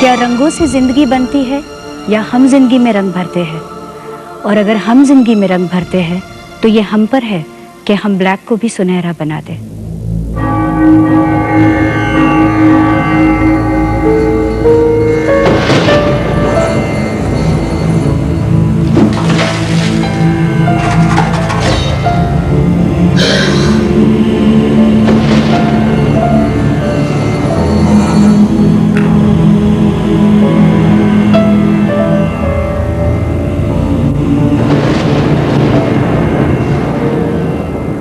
क्या रंगों से जिंदगी बनती है या हम जिंदगी में रंग भरते हैं? और अगर हम जिंदगी में रंग भरते हैं तो ये हम पर है कि हम ब्लैक को भी सुनहरा बना दें।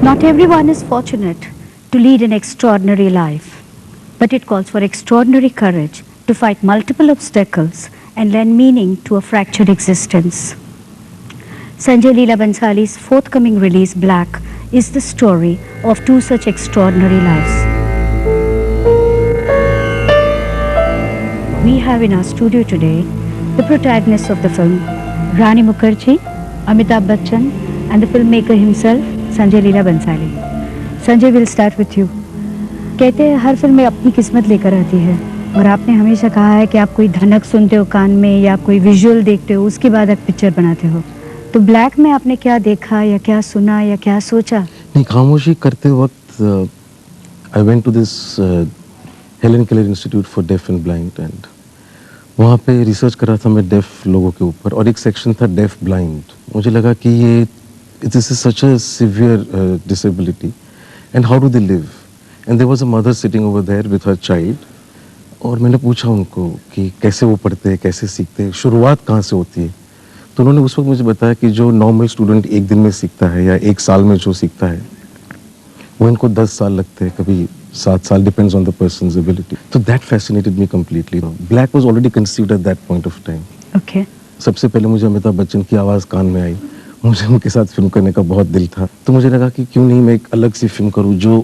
Not everyone is fortunate to lead an extraordinary life, but it calls for extraordinary courage to fight multiple obstacles and lend meaning to a fractured existence. Sanjay Leela Bansali's forthcoming release, Black, is the story of two such extraordinary lives. We have in our studio today the protagonists of the film, Rani Mukherjee, Amitabh Bachchan, and the filmmaker himself, Sanjay Leela Bhansali. Sanjay, will start with you. कहते हैं हर film में अपनी किस्मत लेकर आती है, और आपने हमेशा कहा है कि आप कोई धनक सुनते हो कान में या कोई विजुअल देखते हो, उसके बाद आप पिक्चर बनाते हो। तो ब्लैक में आपने क्या देखा या क्या सुना या क्या सोचा? नहीं, खामोशी करते वक्त I went to this Helen Keller institute for deaf and blind, and वहाँ पे रिसर्च कर रहा था मैं डेफ लोगों के ऊपर, और एक सेक्शन था डेफ ब्लाइंड। मुझे लगा कि ये this is such a severe disability, and how do they live? And there was a mother sitting over there with her child, और मैंने पूछा उनको कि कैसे वो पढ़ते हैं, कैसे सीखते हैं, शुरुआत कहाँ से होती है। तो उन्होंने उस वक्त मुझे बताया कि जो नॉर्मल स्टूडेंट एक दिन में सीखता है या एक साल में जो सीखता है, वो इनको 10 साल लगते हैं, कभी 7 साल, depends on the person's ability. तो that fascinated me completely. Black was already conceived at that point of time. Okay. सबसे पहले मुझे अमिताभ बच्चन की आवाज़ कान में आई, मुझे उनके साथ फिल्म करने का बहुत दिल था। तो मुझे लगा कि क्यों नहीं मैं एक अलग सी फिल्म करूं जो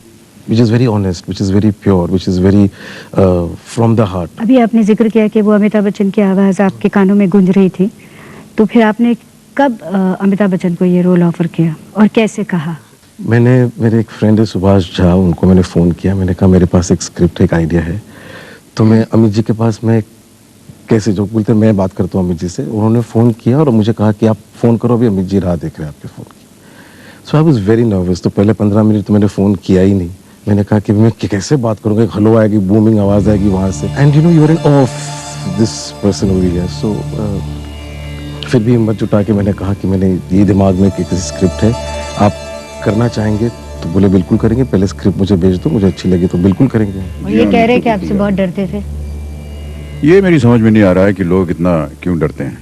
which is very honest, which is very pure, which is very from the heart. अभी आपने जिक्र किया कि वो अमिताभ बच्चन की आवाज़ आपके कानों में गूंज रही थी, तो फिर आपने कब अमिताभ बच्चन को ये रोल ऑफर किया और कैसे कहा? मैंने, मेरे एक फ्रेंड है सुभाष झा, उनको मैंने फ़ोन किया। मैंने कहा मेरे पास एक स्क्रिप्ट है, एक आइडिया है। तो मैं अमित जी के पास, मैं कैसे, जो बोलते मैं बात करता हूँ अमित जी से, उन्होंने फ़ोन किया और मुझे कहा कि आप फ़ोन करो, अभी अमित जी राह देख रहे हैं आपके फ़ोन की। सो आई वाज वेरी नर्वस। तो पहले 15 मिनट तो मैंने फ़ोन किया ही नहीं। मैंने कहा कि मैं कैसे बात करूँगा, एक हलो आएगी, बूमिंग आवाज़ आएगी वहाँ से, and you know you are in of this person over here. So फिर भी हिम्मत जुटा के मैंने कहा कि मैंने ये दिमाग में कि किसी स्क्रिप्ट है, आप करना चाहेंगे? तो बोले बिल्कुल करेंगे, पहले स्क्रिप्ट मुझे भेज दो, मुझे अच्छी लगी तो बिल्कुल करेंगे। और ये कह रहे हैं कि आपसे बहुत डरते थे। ये मेरी समझ में नहीं आ रहा है कि लोग इतना क्यों डरते हैं।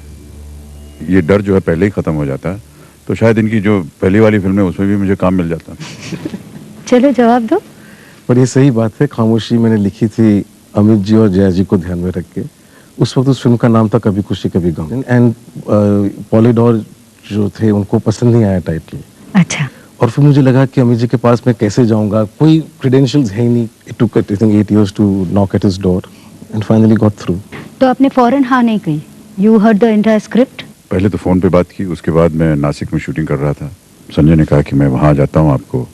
ये डर जो है पहले ही खत्म हो जाता है, तो शायद इनकी जो पहली वाली फिल्म है उसमें भी मुझे काम मिल जाता। चलो जवाब दो। पर ये सही बात है, खामोशी मैंने लिखी थी अमित जी और जया जी को ध्यान में रख के। उस वक्त उस फिल्म का नाम था कभी खुशी कभी गम, एंड पॉलीडोर जो थे उनको पसंद नहीं आया टाइटल। अच्छा। और फिर मुझे लगा कि अमित जी के पास मैं कैसे जाऊंगा, कोई क्रेडेंशियल्स है ही नहीं। It took I think 8 years to knock at his door and finally got through. तो आपने फौरन हाँ नहीं कही? You heard the entire script? पहले तो फ़ोन पे बात की, उसके बाद मैं नासिक में शूटिंग कर रहा था। संजय ने कहा कि मैं वहाँ जाता हूँ, आपको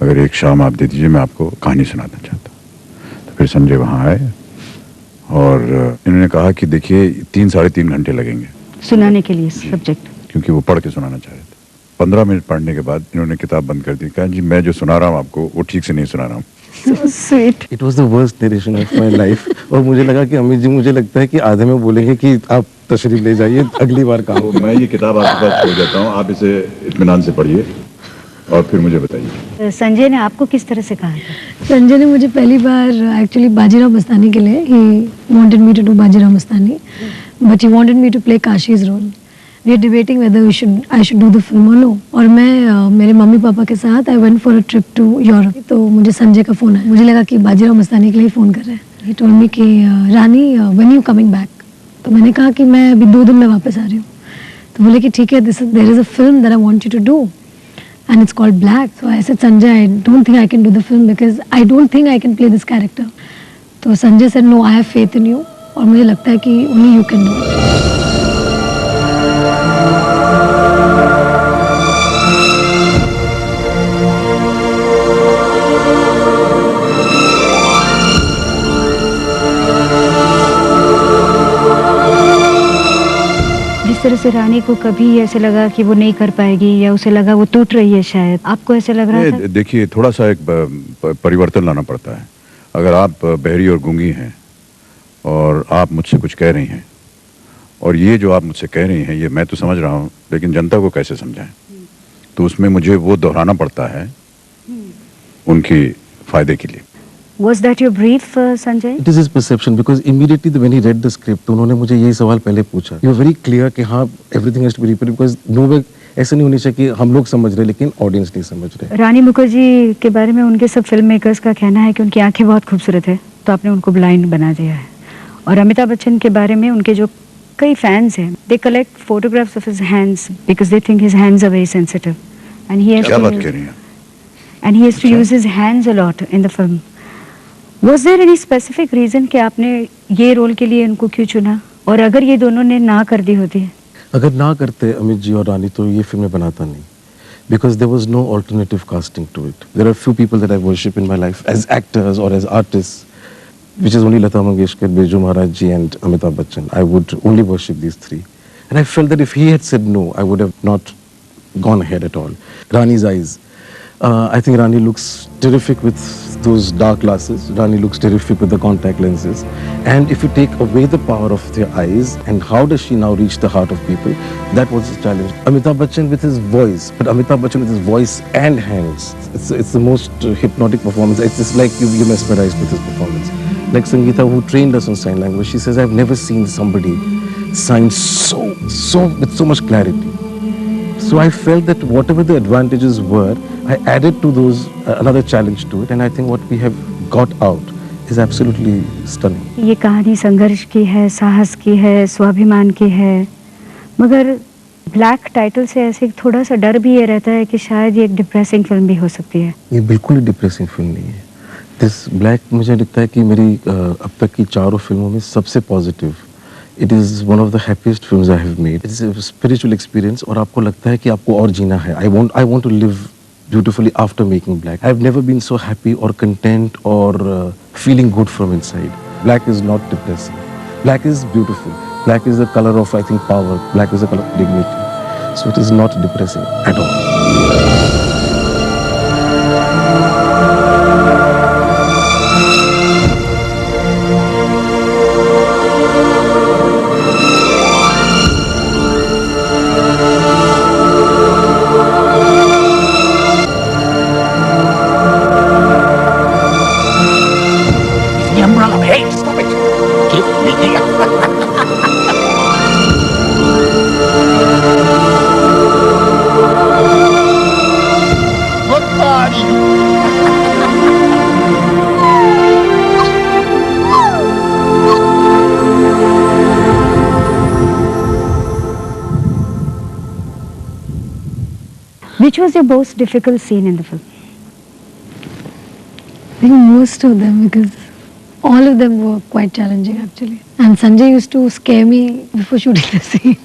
अगर एक शाम आप दे दीजिए, मैं आपको कहानी सुनाना चाहता हूँ। तो फिर संजय वहाँ आए और इन्होंने कहा कि देखिए 3-3.5 घंटे लगेंगे सुनाने के लिए सब्जेक्ट, क्योंकि वो पढ़ के सुनाना चाह रहे थे। 15 मिनट पढ़ने के बाद इन्होंने किताब बंद कर दी, कहा जी मैं जो सुना रहा हूँ आपको वो ठीक से नहीं सुना रहा हूँ। So sweet. It was the worst narration of my life. और मुझे लगा कि अमित जी, मुझे लगता है कि आधे में बोलेंगे कि आप तशरीफ ले जाइए, अगली बार काम। तो मैं ये किताब आपके पास छोड़ देता हूँ, आप इसे इत्मीनान से पढ़िए और फिर मुझे बताइए। संजय ने आपको किस तरह से कहा था? संजय ने मुझे पहली बार एक्चुअली बाजीराव मस्तानी के लिए, he wanted me to do Bajirao Mastani, but he wanted me to play काशी's role. We are debating whether I should do the film or no. और मैं मेरे मम्मी पापा के साथ I went for a trip to Europe. तो मुझे संजय का phone आया, मुझे लगा कि बाजीराव मस्तानी के लिए फ़ोन कर रहे हैं। He told me कि रानी when you coming back? तो मैंने कहा कि मैं अभी 2 दिन में वापस आ रही हूँ। तो बोले कि ठीक है, there is a film that I want you to do and it's called Black. So I said, Sanjay, I don't think I can do the film because I don't think I can play this character. तो Sanjay said, no, I have faith in you और मुझे लगता है कि only you can do it. जिस तरह से रानी को कभी ऐसे लगा कि वो नहीं कर पाएगी या उसे लगा वो टूट रही है, शायद आपको ऐसे लग रहा था? देखिए, थोड़ा सा एक परिवर्तन लाना पड़ता है। अगर आप बहरी और गूंगी हैं और आप मुझसे कुछ कह रही हैं, और ये जो आप मुझसे कह रही हैं ये मैं तो समझ रहा हूँ, लेकिन जनता को कैसे समझाएं, तो उसमें मुझे वो दोहराना पड़ता है उनकी फायदे के लिए। Was that your brief, Sanjay? It is his perception because immediately when he read the script, तो उन्होंने मुझे यही सवाल पहले पूछा. You were very clear कि हाँ everything has to be repeated because nowhere ऐसे नहीं होनी चाहिए कि हम लोग समझ रहे लेकिन ऑडियंस नहीं समझ रहे. रानी मुखर्जी के बारे में उनके सब फिल्म मेकर्स का कहना है कि उनकी आंखें बहुत खूबसूरत है, तो आपने उनको ब्लाइंड बना दिया है. और अमिताभ बच्चन के बारे में उनके जो कई फैंस हैं, they collect photographs of his hands because they think his hands are very sensitive, and he has क्या to बात use, कह रही हैं? and he has to use his hands a lot in the film. Was there any specific reason कि आपने ये role के लिए उनको क्यों चुना, और अगर ये दोनों ने ना कर दी होती? अगर ना करते अमित जी और रानी तो ये फिल्म बनाता नहीं. Because there was no alternative casting to it. There are few people that I worship in my life as actors or as artists, which is only Lata Mangeshkar, Birju Maharaj ji and Amitabh Bachchan. I would only worship these three. And I felt that if he had said no, I would have not gone ahead at all. Rani's eyes. I think Rani looks terrific with those dark glasses. Rani looks terrific with the contact lenses. And if you take away the power of their eyes, and how does she now reach the heart of people? That was the challenge. Amitabh Bachchan with his voice, but Amitabh Bachchan with his voice and hands. It's the most hypnotic performance. It's just like you're mesmerized with his performance. Like Sangeeta, who trained us on sign language, she says, I've never seen somebody sign with so much clarity. So I felt that whatever the advantages were, I added to those another challenge to it, and I think what we have got out is absolutely stunning. ये कहानी संघर्ष की है, साहस की है, स्वाभिमान की है, मगर ब्लैक टाइटल से ऐसे थोड़ा सा डर भी ये रहता है कि शायद ये एक डिप्रेसिंग फिल्म भी हो सकती है. ये बिल्कुल ही डिप्रेसिंग फिल्म नहीं है. दिस ब्लैक मुझे लगता है कि मेरी अब तक की चारों फिल्मों में सबसे positive. It is one of the happiest films I have made. It's a spiritual experience और आपको लगता है कि आपको और जीना है. I want to live beautifully after making Black. I've never been so happy or content or feeling good from inside. Black is not depressing. Black is beautiful. Black is the color of, I think, power. Black is the color of dignity. So it is not depressing at all. The umbrella. Hey, stop it! Give me the Good party! Which was your most difficult scene in the film? I think most of them, because all of them were quite challenging actually. And Sanjay used to scare me before shooting the scene.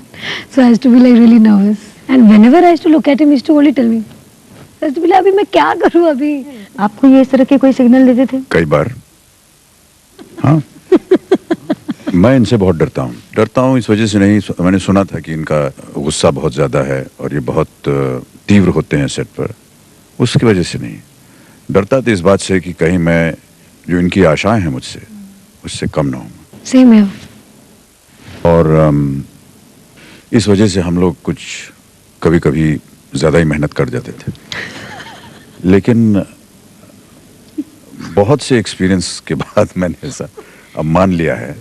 So I used to be like really nervous. And whenever I used to look at him, he used to only tell me, I used to be like, अभी मैं क्या करूँ अभी? आपको ये इस तरह के कोई सिग्नल देते थे? कई बार. हाँ. मैं इनसे बहुत डरता हूँ इस वजह से नहीं, मैंने सुना था कि इनका गुस्सा बहुत ज़्यादा है और ये बहुत तीव्र होते हैं सेट पर. उसकी वजह से नहीं, डरता तो इस बात से कि कहीं मैं जो इनकी आशाएं हैं मुझसे उससे कम ना हूँ. Same here. और इस वजह से हम लोग कुछ कभी ज़्यादा ही मेहनत कर जाते थे. लेकिन बहुत से एक्सपीरियंस के बाद मैंने ऐसा अब मान लिया है,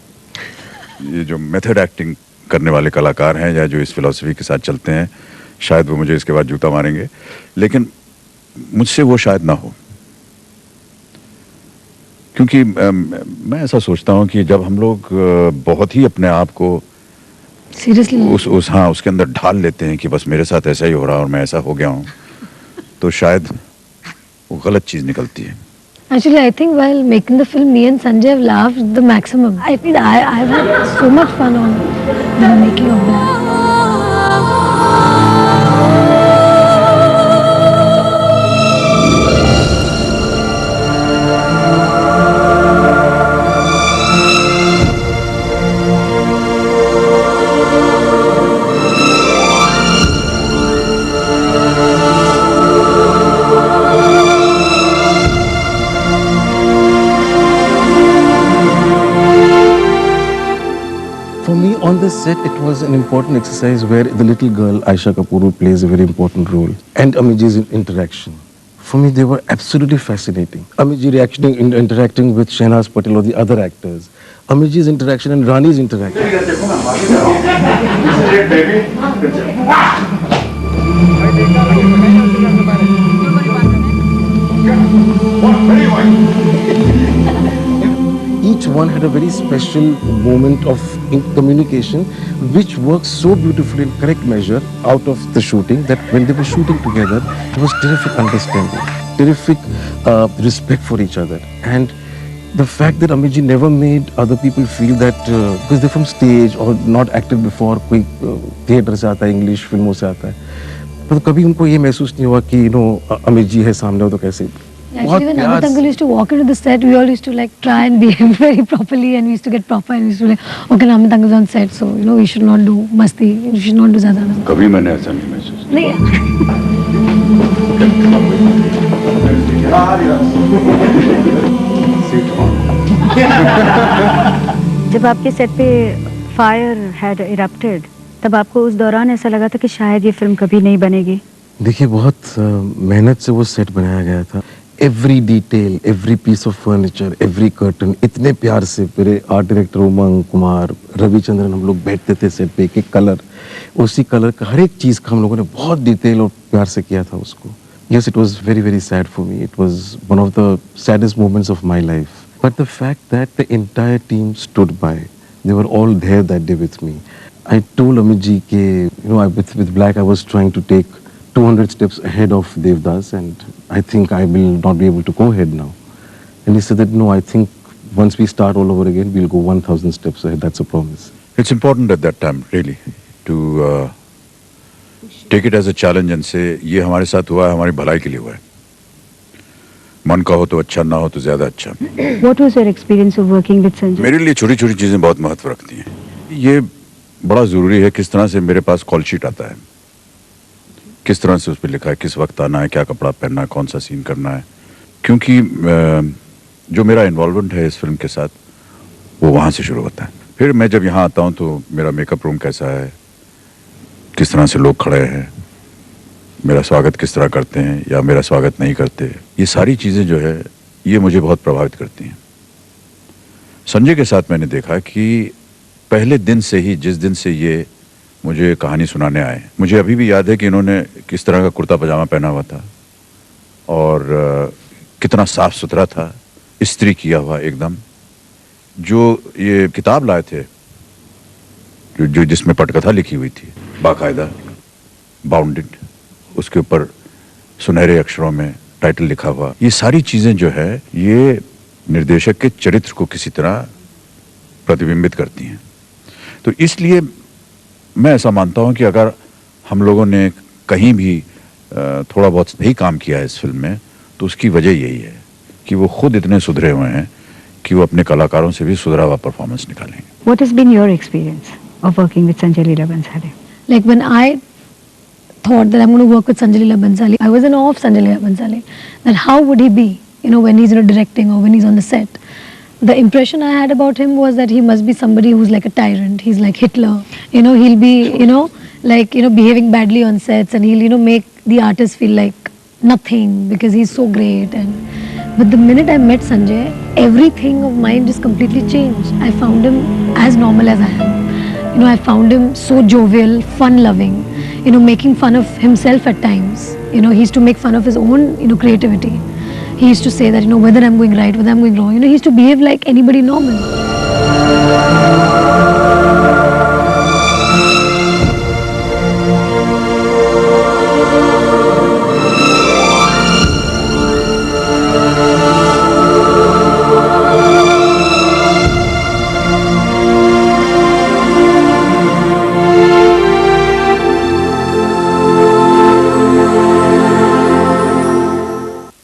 ये जो मेथड एक्टिंग करने वाले कलाकार हैं या जो इस फिलॉसफी के साथ चलते हैं, शायद वो मुझे इसके बाद जूता मारेंगे, लेकिन मुझसे वो शायद ना हो. क्योंकि मैं ऐसा सोचता हूँ कि जब हम लोग बहुत ही अपने आप को Seriously. उसके अंदर ढाल लेते हैं कि बस मेरे साथ ऐसा ही हो रहा और मैं ऐसा हो गया हूँ, तो शायद वो गलत चीज़ निकलती है. Actually, I think while making the film, me and Sanjay have laughed the maximum. I've had so much fun on the making of Black. For me, on the set, it was an important exercise where the little girl, Aisha Kapoor, who plays a very important role, and Amij's interaction. For me, they were absolutely fascinating. Amiji interacting with Shehnaz Patel or the other actors. Amiji's interaction and Rani's interaction. Each one had a very special moment of communication which works so beautifully in correct measure out of the shooting that when they were shooting together, it was terrific understanding, terrific respect for each other. And the fact that Amiji never made other people feel that because they're from stage or not acted before, कोई theatre से आता है, English फिल्मों से आता है, तो कभी उनको ये महसूस नहीं हुआ कि अमित जी है सामने हो तो कैसे. Actually, when Amit uncle used to walk into the set, we all used to like try and behave very properly, and we used to get proper, and we used to like, okay, Amit uncle's on set, so you know we should not do masti, we should not do ज़्यादा. कभी मैंने ऐसा नहीं महसूस नहीं. जब आपके set पे फायर हैड इरप्टेड, तब आपको उस दौरान ऐसा लगा था कि शायद ये फिल्म कभी नहीं बनेगी? देखिए, बहुत मेहनत से वो सेट बनाया गया था. Every detail, every piece of furniture, every curtain, इतने प्यार से मेरे आर्ट डायरेक्टर उमंग कुमार, रविचंद्रन, हम लोग बैठते थे सेट पे, एक एक कलर, उसी कलर का हर एक चीज़ का हम लोगों ने बहुत डिटेल और प्यार से किया था उसको. Yes, it was very, very sad for me. It was one of the saddest moments of my life. But the fact that the entire team stood by, they were all there that day with me. I told Amit ji that, with Black, I was trying to take 200 steps ahead of Devdas, and I think I will not be able to go ahead now. And he said that, no, I think once we start all over again, we'll go 1,000 steps ahead. That's a promise. It's important at that time, really, to take it as a challenge and say, ये हमारे साथ हुआ है, हमारी भलाई के लिए हुआ है. मन का हो तो अच्छा, ना हो तो ज़्यादा अच्छा. What was your experience of working with Sanjay? मेरे लिए छोटी छोटी चीज़ें बहुत महत्व रखती हैं. ये बड़ा ज़रूरी है किस तरह से मेरे पास कॉल शीट आता है, किस तरह से उस पर लिखा है, किस वक्त आना है, क्या कपड़ा पहनना है, कौन सा सीन करना है. क्योंकि जो मेरा इन्वॉल्वमेंट है इस फिल्म के साथ, वो वहाँ से शुरू होता है. फिर मैं जब यहाँ आता हूँ तो मेरा मेकअप रूम कैसा है, किस तरह से लोग खड़े हैं, मेरा स्वागत किस तरह करते हैं या मेरा स्वागत नहीं करते, ये सारी चीज़ें जो है ये मुझे बहुत प्रभावित करती हैं. संजय के साथ मैंने देखा कि पहले दिन से ही, जिस दिन से ये मुझे कहानी सुनाने आए, मुझे अभी भी याद है कि इन्होंने किस तरह का कुर्ता पजामा पहना हुआ था और कितना साफ सुथरा था, इस्त्री किया हुआ एकदम. जो ये किताब लाए थे जो जिसमें पटकथा लिखी हुई थी, बाकायदा बाउंडेड, उसके ऊपर सुनहरे अक्षरों में टाइटल लिखा हुआ, ये सारी चीज़ें जो है ये निर्देशक के चरित्र को किसी तरह प्रतिबिंबित करती हैं. तो इसलिए मैं ऐसा मानता हूं कि अगर हम लोगों ने कहीं भी थोड़ा बहुत सही काम किया है इस फिल्म में, तो उसकी वजह यही है कि वो खुद इतने सुधरे हुए हैं कि वो अपने कलाकारों से भी सुधरा हुआ परफॉर्मेंस निकालेंगे. What has been your experience of working with Sanjay Leela Bhansali? Like when I thought that I'm going to work with Sanjay Leela Bhansali, I was in awe of Sanjay Leela Bhansali. That how would he be, when he's directing or when he's on the set. The impression I had about him was that he must be somebody who's like a tyrant. He's like Hitler. He'll be, behaving badly on sets, and he'll, make the artist feel like nothing because he's so great. But the minute I met Sanjay, everything of mine just completely changed. I found him as normal as I am. I found him so jovial, fun-loving, making fun of himself at times. He used to make fun of his own, creativity. He used to say that, whether I'm going right, whether I'm going wrong, he used to behave like anybody normal.